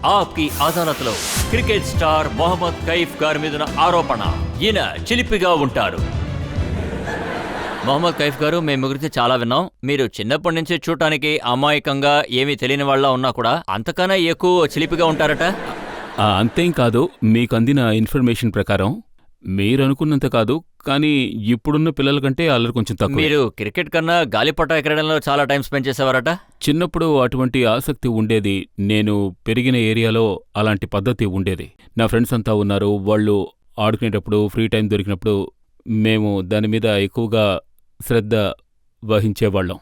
ఆప్కి అదాలత్లో cricket star Mohammed Kaif గారి మీద ఆరోపణ. ఈయన చిలిపిగా ఉంటారు. మొహమ్మద్ కైఫ్ గారు, మేము గురించి చాలా విన్నాం. మీరు చిన్నప్పటి నుంచి చూడటానికి అమాయకంగా ఏమీ తెలియని వాళ్ళ ఉన్నా కూడా అంతకన్నా ఎక్కువ చిలిపిగా ఉంటారట. అంతేం కాదు. మీకు అందిన ఇన్ఫర్మేషన్ ప్రకారం మీరనుకున్నంత కాదు, కానీ ఇప్పుడున్న పిల్లల కంటే అల్లరి కొంచెం తక్కువ. మీరు క్రికెట్ కన్నా గాలిపట ఎగరడంలో చాలా టైం స్పెండ్ చేసేవారట. చిన్నప్పుడు అటువంటి ఆసక్తి ఉండేది. నేను పెరిగిన ఏరియాలో అలాంటి పద్ధతి ఉండేది. నా ఫ్రెండ్స్ అంతా ఉన్నారు. వాళ్ళు ఆడుకునేటప్పుడు, ఫ్రీ టైం దొరికినప్పుడు మేము దాని మీద ఎక్కువగా శ్రద్ధ వహించేవాళ్ళం.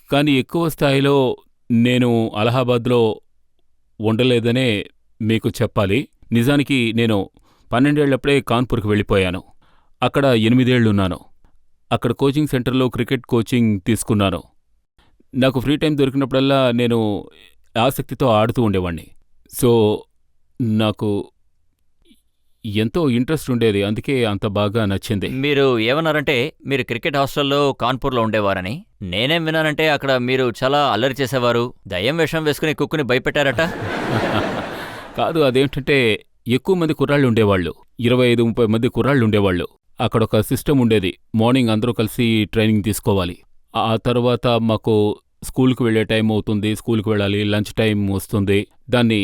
కానీ ఎక్కువ స్థాయిలో నేను అలహాబాద్లో ఉండలేదనే మీకు చెప్పాలి. నిజానికి నేను 12 ఏళ్లప్పుడే కాన్పూర్కి వెళ్ళిపోయాను. అక్కడ 8 ఏళ్లున్నాను. అక్కడ కోచింగ్ సెంటర్లో క్రికెట్ కోచింగ్ తీసుకున్నాను. నాకు ఫ్రీ టైం దొరికినప్పుడల్లా నేను ఆసక్తితో ఆడుతూ ఉండేవాణ్ణి. సో నాకు ఎంతో ఇంట్రెస్ట్ ఉండేది. అందుకే అంత బాగా నచ్చింది. మీరు ఏమన్నారంటే మీరు క్రికెట్ హాస్టల్లో కాన్పూర్లో ఉండేవారని. నేనేం విన్నానంటే అక్కడ మీరు చాలా అల్లరి చేసేవారు, దయ్యం వేషం వేసుకుని కుక్కుని భయపెట్టారట. కాదు, అదేంటంటే ఎక్కువ మంది కుర్రాళ్ళు ఉండేవాళ్ళు. 25-30 మంది కుర్రాళ్ళు ఉండేవాళ్ళు. అక్కడొక సిస్టమ్ ఉండేది. మార్నింగ్ అందరూ కలిసి ట్రైనింగ్ తీసుకోవాలి. ఆ తర్వాత మాకు స్కూల్కి వెళ్లే టైం అవుతుంది. స్కూల్కి వెళ్ళాలి, లంచ్ టైం వస్తుంది. దాన్ని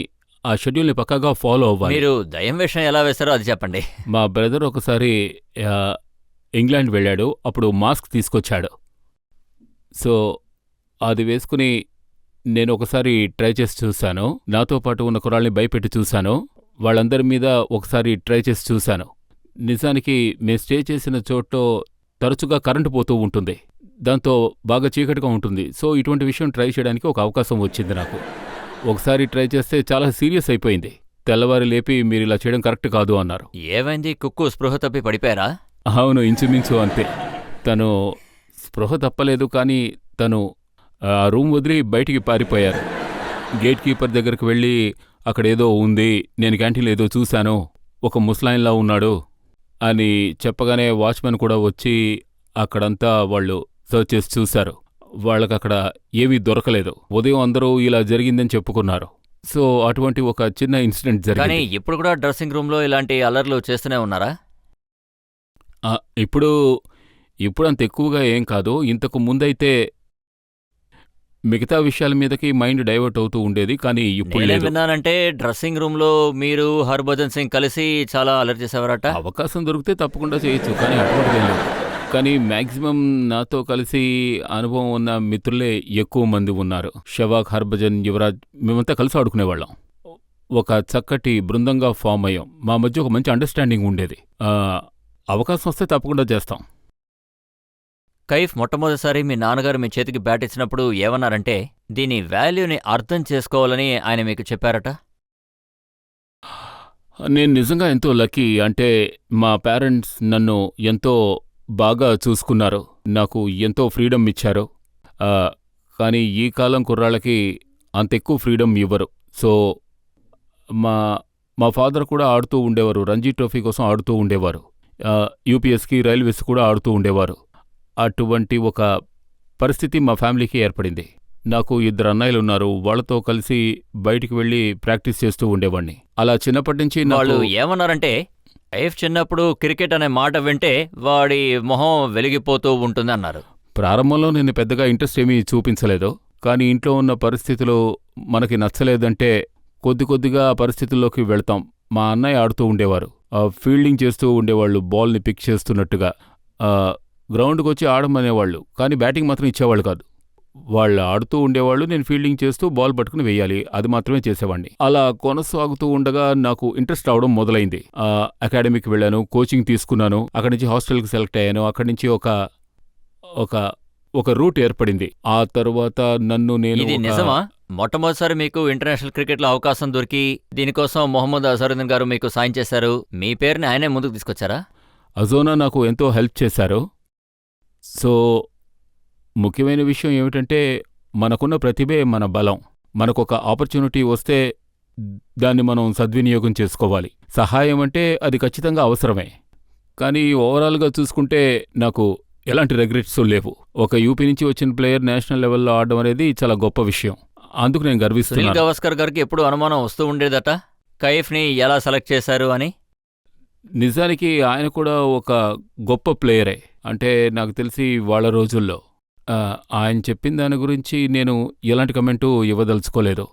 ఆ షెడ్యూల్ని పక్కాగా ఫాలో అవ్వాలి. మీరు దయ్యం వేషం ఎలా వేశారో అది చెప్పండి. మా బ్రదర్ ఒకసారి ఇంగ్లాండ్ వెళ్ళాడు. అప్పుడు మాస్క్ తీసుకొచ్చాడు. సో అది వేసుకుని నేను ఒకసారి ట్రై చేసి చూశాను. నాతో పాటు ఉన్న కుర్రాళ్ళని భయపెట్టి చూశాను. వాళ్ళందరి మీద ఒకసారి ట్రై చేసి చూశాను. నిజానికి మేము స్టే చేసిన చోట్లో తరచుగా కరెంటు పోతూ ఉంటుంది. దాంతో బాగా చీకటిగా ఉంటుంది. సో ఇటువంటి విషయం ట్రై చేయడానికి ఒక అవకాశం వచ్చింది నాకు. ఒకసారి ట్రై చేస్తే చాలా సీరియస్ అయిపోయింది. తెల్లవారి లేపి మీరు ఇలా చేయడం కరెక్ట్ కాదు అన్నారు. ఏమైంది? కుక్కు స్పృహ తప్పి పడిపోయారా? అవును, ఇంచుమించు అంతే. తను స్పృహ తప్పలేదు, కానీ తను ఆ రూమ్ వదిలి బయటికి పారిపోయారు. గేట్ కీపర్ దగ్గరికి వెళ్ళి అక్కడేదో ఉంది, నేను క్యాంటీన్లో ఏదో చూశాను, ఒక ముస్లాయిన్లా ఉన్నాడు అని చెప్పగానే వాచ్మెన్ కూడా వచ్చి అక్కడంతా వాళ్ళు సర్చ్ చేసి చూశారు. వాళ్ళకక్కడ ఏవీ దొరకలేదు. ఉదయం అందరూ ఇలా జరిగిందని చెప్పుకున్నారు. సో అటువంటి ఒక చిన్న ఇన్సిడెంట్ జరిగింది. కానీ ఇప్పుడు కూడా డ్రెస్సింగ్ రూమ్లో ఇలాంటి అల్లర్లు చేస్తూనే ఉన్నారా? ఇప్పుడు అంత ఎక్కువగా ఏం కాదు. ఇంతకు ముందైతే మిగతా విషయాల మీదకి మైండ్ డైవర్ట్ అవుతూ ఉండేది, కానీ ఇప్పుడు లేదు. విన్నానంటే డ్రెస్సింగ్ రూమ్లో మీరు హర్భజన్ సింగ్ కలిసి చాలా అల్లరి చేసేవారట. అవకాశం దొరికితే తప్పకుండా చేయొచ్చు, కానీ అటువంటిది లేదు. కానీ మ్యాక్సిమం నాతో కలిసి అనుభవం ఉన్న మిత్రులే ఎక్కువ మంది ఉన్నారు. షవాక్, హర్భజన్, యువరాజ్, మేమంతా కలిసి ఆడుకునేవాళ్ళం. ఒక చక్కటి బృందంగా ఫామ్ అయ్యాం. మా మధ్య ఒక మంచి అండర్స్టాండింగ్ ఉండేది. అవకాశం వస్తే తప్పకుండా చేస్తాం. కైఫ్, మొట్టమొదటిసారి మీ నాన్నగారు మీ చేతికి బ్యాట్ ఇచ్చినప్పుడు ఏమన్నారంటే దీని వాల్యూని అర్థం చేసుకోవాలని ఆయన మీకు చెప్పారట? నేను నిజంగా ఎంతో లక్కీ. అంటే మా పేరెంట్స్ నన్ను ఎంతో బాగా చూసుకున్నారు. నాకు ఎంతో ఫ్రీడమ్ ఇచ్చారు. కానీ ఈ కాలం కుర్రాళ్ళకి అంత ఎక్కువ ఫ్రీడమ్ ఇవ్వరు. సో మా ఫాదర్ కూడా ఆడుతూ ఉండేవారు. రంజీ ట్రోఫీ కోసం ఆడుతూ ఉండేవారు. యూపీఎస్కి, రైల్వేస్ కూడా ఆడుతూ ఉండేవారు. అటువంటి ఒక పరిస్థితి మా ఫ్యామిలీకి ఏర్పడింది. నాకు 2 అన్నయ్యలున్నారు. వాళ్లతో కలిసి బయటికి వెళ్ళి ప్రాక్టీస్ చేస్తూ ఉండేవాణ్ణి. అలా చిన్నప్పటి నుంచి వాళ్ళు ఏమన్నారంటే కైఫ్ చిన్నప్పుడు క్రికెట్ అనే మాట వింటే వాడి మొహం వెలిగిపోతూ ఉంటుంది అన్నారు. ప్రారంభంలో నేను పెద్దగా ఇంట్రెస్ట్ ఏమీ చూపించలేదు. కానీ ఇంట్లో ఉన్న పరిస్థితులు మనకి నచ్చలేదంటే కొద్దిగా పరిస్థితుల్లోకి వెళ్తాం. మా అన్నయ్య ఆడుతూ ఉండేవారు. ఫీల్డింగ్ చేస్తూ ఉండేవాళ్ళు, బాల్ని పిక్ చేస్తున్నట్టుగా. గ్రౌండ్కి వచ్చి ఆడమనేవాళ్ళు, కానీ బ్యాటింగ్ మాత్రం ఇచ్చేవాళ్ళు కాదు. వాళ్ళు ఆడుతూ ఉండేవాళ్ళు, నేను ఫీల్డింగ్ చేస్తూ బాల్ పట్టుకుని వెయ్యాలి, అది మాత్రమే చేసేవాడిని. అలా కొనసాగుతూ ఉండగా నాకు ఇంట్రెస్ట్ రావడం మొదలైంది. అకాడమీకి వెళ్ళాను, కోచింగ్ తీసుకున్నాను. అక్కడి నుంచి హాస్టల్కి సెలెక్ట్ అయ్యాను. అక్కడి నుంచి ఒక రూట్ ఏర్పడింది. ఆ తరువాత నన్ను నేను ఇది నిజమా? మొట్టమొదటిసారి మీకు ఇంటర్నేషనల్ క్రికెట్లో అవకాశం దొరికి దీనికోసం మొహమ్మద్ అజరుద్దీన్ గారు మీకు సాయం చేశారు. మీ పేరుని ఆయనే ముందుకు తీసుకొచ్చారా? అజోనా నాకు ఎంతో హెల్ప్ చేశారు. సో ముఖ్యమైన విషయం ఏమిటంటే మనకున్న ప్రతిభే మన బలం. మనకొక ఆపర్చునిటీ వస్తే దాన్ని మనం సద్వినియోగం చేసుకోవాలి. సహాయం అంటే అది ఖచ్చితంగా అవసరమే. కానీ ఓవరాల్గా చూసుకుంటే నాకు ఎలాంటి రెగ్రెట్స్ లేవు. ఒక యూపీ నుంచి వచ్చిన ప్లేయర్ నేషనల్ లెవెల్లో ఆడడం అనేది చాలా గొప్ప విషయం. అందుకు నేను సునీల్ గర్విస్తున్నాను. గవాస్కర్ గారికి ఎప్పుడు అనుమానం వస్తూ ఉండేదట కైఫ్ని ఎలా సెలెక్ట్ చేశారు అని. నిజానికి ఆయన కూడా ఒక గొప్ప ప్లేయరే. అంటే నాకు తెలిసి వాళ్ళ రోజుల్లో ఆ, ఆయన చెప్పిన దాని గురించి నేను ఎలాంటి కమెంటు ఇవ్వదలుచుకోలేదు.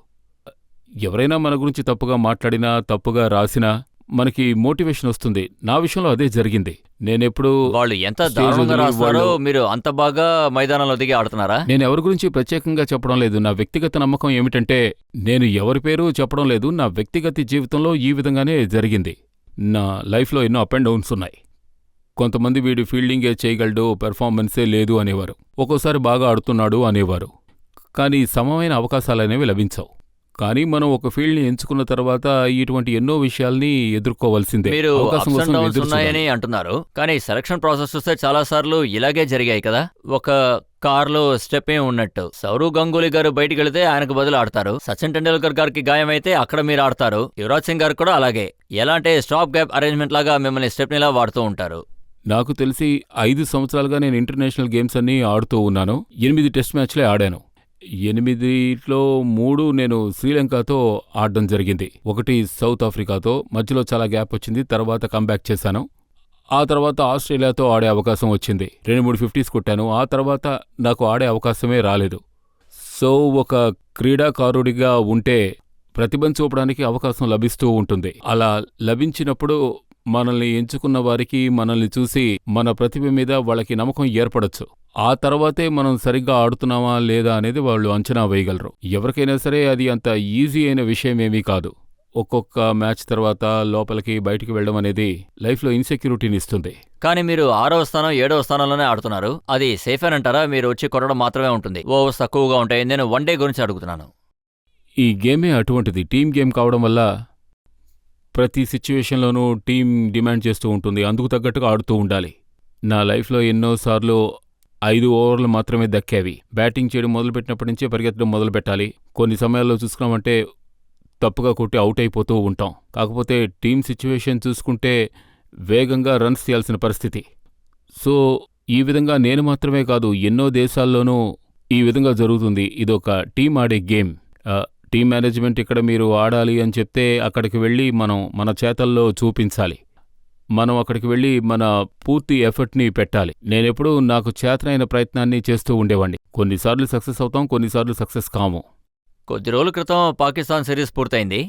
ఎవరైనా మన గురించి తప్పుగా మాట్లాడినా, తప్పుగా రాసినా మనకి మోటివేషన్ వస్తుంది. నా విషయంలో అదే జరిగింది. నేనెప్పుడు వాళ్ళు ఎంత స్టేజ్ దారుణంగా వదిలి రాస్తున్నారో వాళ్ళు మీరు అంత బాగా మైదానంలో దిగి ఆడుతున్నారా? నేను ఎవరి గురించి ప్రత్యేకంగా చెప్పడం లేదు. నా వ్యక్తిగత నమ్మకం ఏమిటంటే నేను ఎవరి పేరు చెప్పడం లేదు. నా వ్యక్తిగత జీవితంలో ఈ విధంగానే జరిగింది. నా లైఫ్లో ఎన్నో అప్ అండ్ డౌన్స్ ఉన్నాయి. కొంతమంది వీడి ఫీల్డింగే చేయగలడు, పెర్ఫార్మెన్సే లేదు అనేవారు. ఒక్కోసారి బాగా ఆడుతున్నాడు అనేవారు. కానీ సమమైన అవకాశాలనేవి లభించవు. కానీ మనం ఒక ఫీల్డ్ని ఎంచుకున్న తర్వాత ఇటువంటి ఎన్నో విషయాల్ని ఎదుర్కోవాల్సిందే. మీరు అవకాశం అప్స్ కోసం అండ్ డౌన్స్ ఎదురు చూడాలి. ఉన్నాయని అంటున్నారు, కానీ సెలక్షన్ ప్రాసెస్ చూస్తే చాలా సార్లు ఇలాగే జరిగాయి కదా. ఒక కార్లో స్టెప్ ఏం ఉన్నట్టు సౌరవ్ గంగూలీ గారు బయటికి వెళితే ఆయనకు బదులు ఆడతారు. సచిన్ టెండూల్కర్ గారికి గాయమైతే అక్కడ మీరు ఆడతారు. యువరాజ్ సింగ్ గారు కూడా అలాగే. ఎలా అంటే స్టాప్ గ్యాప్ అరేంజ్మెంట్ లాగా మిమ్మల్ని స్టెప్నిలా వాడుతూ ఉంటారు. నాకు తెలిసి 5 సంవత్సరాలుగా నేను ఇంటర్నేషనల్ గేమ్స్ అన్నీ ఆడుతూ ఉన్నాను. 8 టెస్ట్ మ్యాచ్లే ఆడాను. 8లో 3 నేను శ్రీలంకతో ఆడడం జరిగింది. 1 సౌత్ ఆఫ్రికాతో. మధ్యలో చాలా గ్యాప్ వచ్చింది. తర్వాత కంబ్యాక్ చేశాను. ఆ తర్వాత ఆస్ట్రేలియాతో ఆడే అవకాశం వచ్చింది. 2-3 50s కొట్టాను. ఆ తర్వాత నాకు ఆడే అవకాశమే రాలేదు. సో ఒక క్రీడాకారుడిగా ఉంటే ప్రతిభను చూపడానికి అవకాశం లభిస్తూ ఉంటుంది. అలా లభించినప్పుడు మనల్ని ఎంచుకున్న వారికి మనల్ని చూసి మన ప్రతిభ మీద వాళ్ళకి నమ్మకం ఏర్పడొచ్చు. ఆ తర్వాతే మనం సరిగ్గా ఆడుతున్నామా లేదా అనేది వాళ్ళు అంచనా వేయగలరు. ఎవరికైనా సరే అది అంత ఈజీ అయిన విషయమేమీ కాదు. ఒక్కొక్క మ్యాచ్ తర్వాత లోపలికి బయటికి వెళ్ళడం అనేది లైఫ్లో ఇన్సెక్యూరిటీని ఇస్తుంది. కానీ మీరు 6వ స్థానం 7వ స్థానంలోనే ఆడుతున్నారు. అది సేఫ్ అని అంటారా? మీరు వచ్చి కొట్టడం మాత్రమే ఉంటుంది, ఓవర్స్ తక్కువగా ఉంటాయి. నేను వన్ డే గురించి అడుగుతున్నాను. ఈ గేమే అటువంటిది. టీమ్ గేమ్ కావడం వల్ల ప్రతి సిచ్యువేషన్లోనూ టీం డిమాండ్ చేస్తూ ఉంటుంది. అందుకు తగ్గట్టుగా ఆడుతూ ఉండాలి. నా లైఫ్లో ఎన్నోసార్లు 5 ఓవర్లు మాత్రమే దక్కేవి. బ్యాటింగ్ చేయడం మొదలుపెట్టినప్పటి నుంచే పరిగెత్తడం మొదలుపెట్టాలి. కొన్ని సమయాల్లో చూసుకున్నామంటే తప్పుగా కొట్టి అవుట్ అయిపోతూ ఉంటాం. కాకపోతే టీమ్ సిచ్యువేషన్ చూసుకుంటే వేగంగా రన్స్ తీయాల్సిన పరిస్థితి. సో ఈ విధంగా నేను మాత్రమే కాదు, ఎన్నో దేశాల్లోనూ ఈ విధంగా జరుగుతుంది. ఇదొక టీం ఆడే గేమ్. టీం మేనేజ్మెంట్ ఇక్కడ మీరు ఆడాలి అని చెప్తే అక్కడికి వెళ్ళి మనం మన చేతల్లో చూపించాలి. మనం అక్కడికి వెళ్ళి మన పూర్తి ఎఫర్ట్ని పెట్టాలి. నేనెప్పుడూ నాకు చేతనైన ప్రయత్నాన్ని చేస్తూ ఉండేవాడిని. కొన్నిసార్లు సక్సెస్ అవుతాం, కొన్నిసార్లు సక్సెస్ కాము. కొద్ది రోజుల క్రితం పాకిస్తాన్ సిరీస్ పూర్తయింది.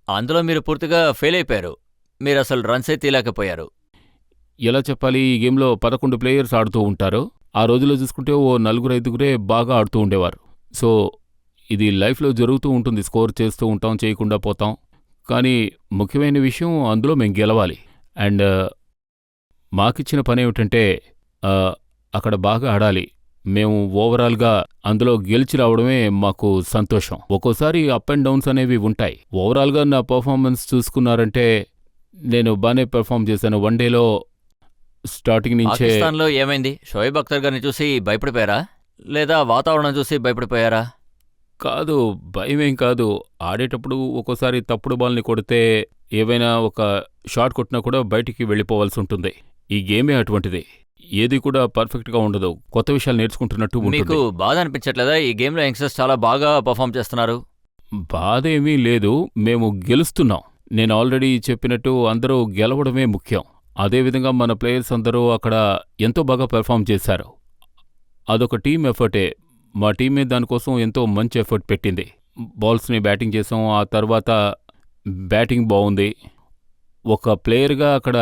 అందులో మీరు పూర్తిగా ఫెయిల్ అయిపోయారు. మీరు అసలు రన్సే తీయలేకపోయారు. ఎలా చెప్పాలి, ఈ గేమ్లో 11 ప్లేయర్స్ ఆడుతూ ఉంటారు. ఆ రోజుల్లో చూసుకుంటే ఓ 4-5 బాగా ఆడుతూ ఉండేవారు. సో ఇది లైఫ్లో జరుగుతూ ఉంటుంది. స్కోర్ చేస్తూ ఉంటాం, చేయకుండా పోతాం. కానీ ముఖ్యమైన విషయం అందులో మేము గెలవాలి. అండ్ మాకిచ్చిన పనేమిటంటే అక్కడ బాగా ఆడాలి. మేము ఓవరాల్గా అందులో గెలిచి రావడమే మాకు సంతోషం. ఒక్కోసారి అప్ అండ్ డౌన్స్ అనేవి ఉంటాయి. ఓవరాల్గా నా పర్ఫార్మెన్స్ చూసుకున్నారంటే నేను బాగానే పెర్ఫార్మ్ చేశాను. వన్ డేలో స్టార్టింగ్ నుంచే. పాకిస్తాన్లో ఏమైంది? షోయబ్ అఖ్తర్ గారిని చూసి భయపడిపోయారా, లేదా వాతావరణం చూసి భయపడిపోయారా? కాదు, భయమేం కాదు. ఆడేటప్పుడు ఒక్కోసారి తప్పుడు బాల్ని కొడితే ఏవైనా ఒక షాట్ కొట్టినా కూడా బయటికి వెళ్ళిపోవాల్సి ఉంటుంది. ఈ గేమే అటువంటిది. ఏది కూడా పర్ఫెక్ట్గా ఉండదు. కొత్త విషయాలు నేర్చుకుంటున్నట్టు మీకు ఉంటుంది. బాధ అనిపించట్లేదా? ఈ గేమ్లో యంగ్స్టర్స్ చాలా బాగా పర్ఫామ్ చేస్తున్నారు. బాధేమీ లేదు, మేము గెలుస్తున్నాం. నేను ఆల్రెడీ చెప్పినట్టు అందరూ గెలవడమే ముఖ్యం. అదేవిధంగా మన ప్లేయర్స్ అందరూ అక్కడ ఎంతో బాగా పెర్ఫామ్ చేశారు. అదొక టీం ఎఫర్టే. మా టీమే దానికోసం ఎంతో మంచి ఎఫర్ట్ పెట్టింది. బాల్స్ని బ్యాటింగ్ చేసాం. ఆ తర్వాత బ్యాటింగ్ బాగుంది. ఒక ప్లేయర్గా అక్కడ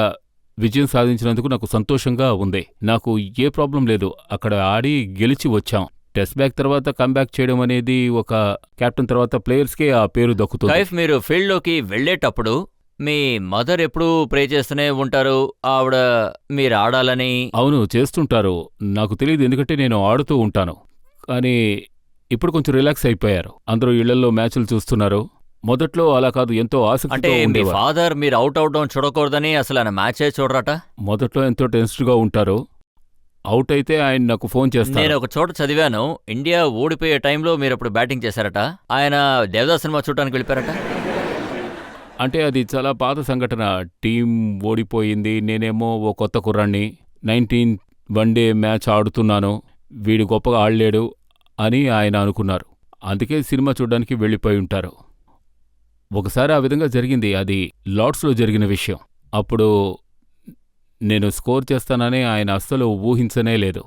విజయం సాధించినందుకు నాకు సంతోషంగా ఉంది. నాకు ఏ ప్రాబ్లం లేదు. అక్కడ ఆడి గెలిచి వచ్చాం. టెస్ట్ బ్యాక్ తర్వాత కంబ్యాక్ చేయడం అనేది ఒక కెప్టెన్ తర్వాత ప్లేయర్స్కే ఆ పేరు దక్కుతుంది. కైఫ్, మీరు ఫీల్డ్లోకి వెళ్ళేటప్పుడు మీ మదర్ ఎప్పుడూ ప్రే చేస్తూనే ఉంటారు, ఆవిడ మీరు ఆడాలని. అవును, చేస్తుంటారు. నాకు తెలియదు, ఎందుకంటే నేను ఆడుతూ ఉంటాను. కానీ ఇప్పుడు కొంచెం రిలాక్స్ అయిపోయారు. అందరూ ఇళ్లలో మ్యాచ్లు చూస్తున్నారు. మొదట్లో అలా కాదు, ఎంతో అంటే ఆసక్తితో మీ ఉండేవారు. ఫాదర్ మీరు అవుట్ అవడం చూడకూడదని అసలు ఆయన మ్యాచే చూడరట. మొదట్లో ఎంతో టెన్స్డ్గా ఉంటారు. అవుట్ అయితే ఆయన నాకు ఫోన్ నేను చేస్తారు. ఒక చోట చదివాను, ఇండియా ఓడిపోయే టైంలో మీరు అప్పుడు బ్యాటింగ్ చేశారట. ఆయన దేవదాస్ సినిమా చూడటానికి వెళ్ళిపోయారట. అంటే అది చాలా పాత సంఘటన. టీం ఓడిపోయింది. నేనేమో ఓ కొత్త కుర్రాన్ని, 19 వన్డే మ్యాచ్ ఆడుతున్నాను, వీడు గొప్పగా ఆడలేడు అని ఆయన అనుకున్నారు. అందుకే సినిమా చూడ్డానికి వెళ్ళిపోయి ఉంటారు. ఒకసారి ఆ విధంగా జరిగింది. అది లార్డ్స్లో జరిగిన విషయం. అప్పుడు నేను స్కోర్ చేస్తానని ఆయన అస్సలు ఊహించనే లేదు.